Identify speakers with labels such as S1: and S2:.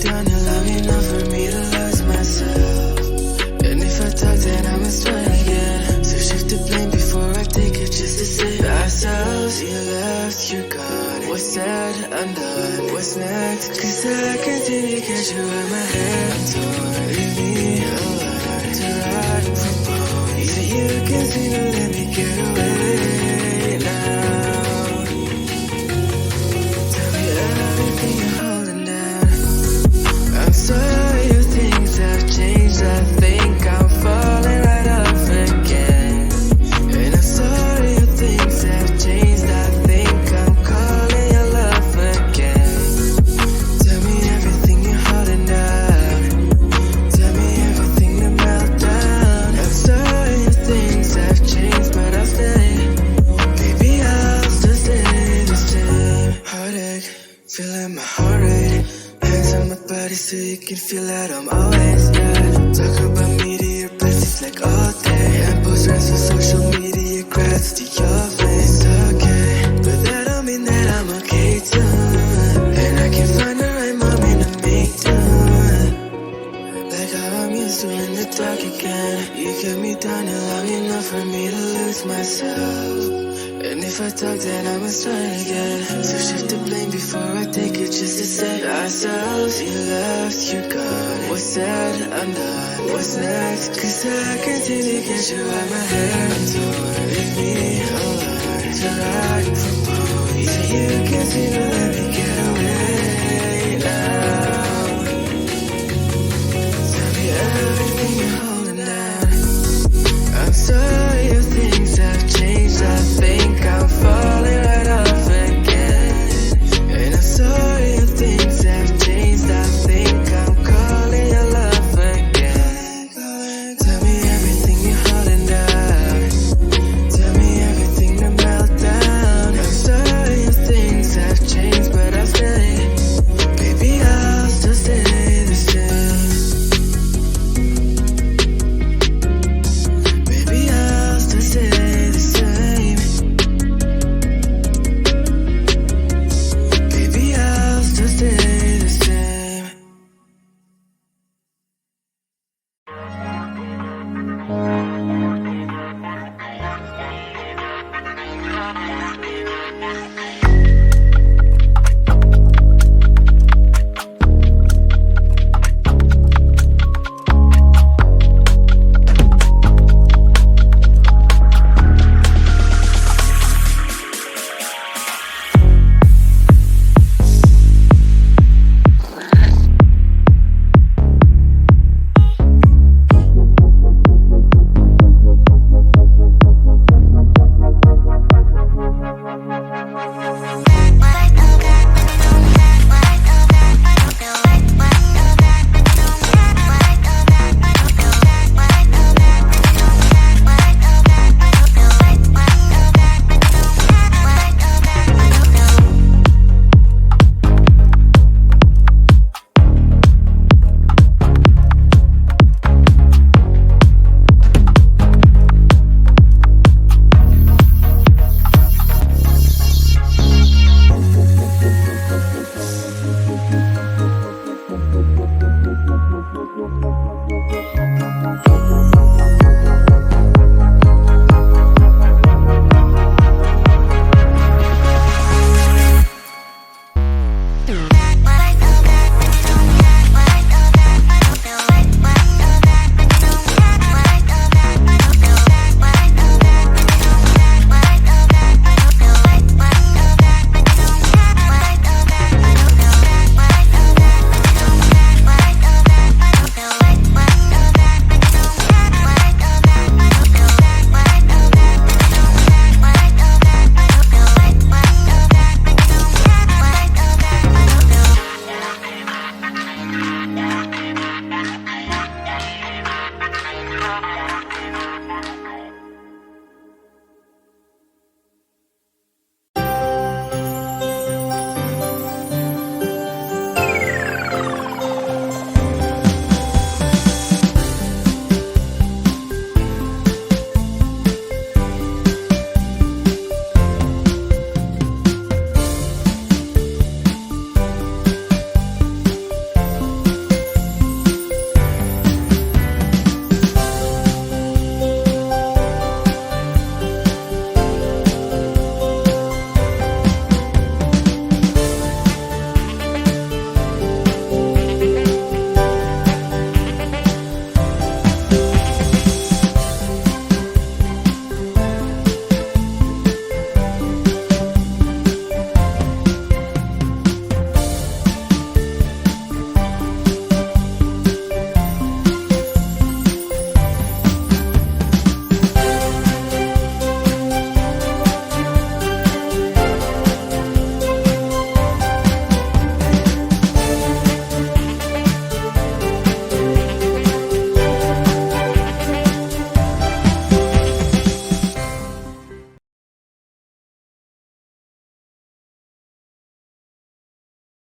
S1: down and long enough for me to lose myself. And if I talk, then I must try again. So shift the blame before I take it, just to save ourselves. You left, you're gone. What's said, undone. What's next? Cause I continue to catch you in my head. Torn, leave me alone to ride from bone. Either you can see to let me get away now. Tell me everything you're holding down. I'm sorry if things have changed. I think I'm falling right off again. And I'm sorry if things have changed. I think I'm calling your love again. Tell me everything you're holding down. Tell me everything to melt down. I'm sorry if things have changed, but I'll stay. Baby, I'll still stay the same. Heartache, feeling my heart rate. Hands on my body so you can feel that I'm always there. Talk about me to your besties like all day. And post friends on social media, grabs to your face. Okay, but that don't mean that I'm okay too. And I can find the right moment to make do. Like how I'm used to in the dark again. You kept me down and long enough for me to lose myself. And if I talk, then I must try again. So shift the blame before I take it, just to save ourselves. You left, you're gone. What's said, undone. What's next? Cause I continue to get you out my head. Torn, leave me alone to ride from bone. Either you can see to let me get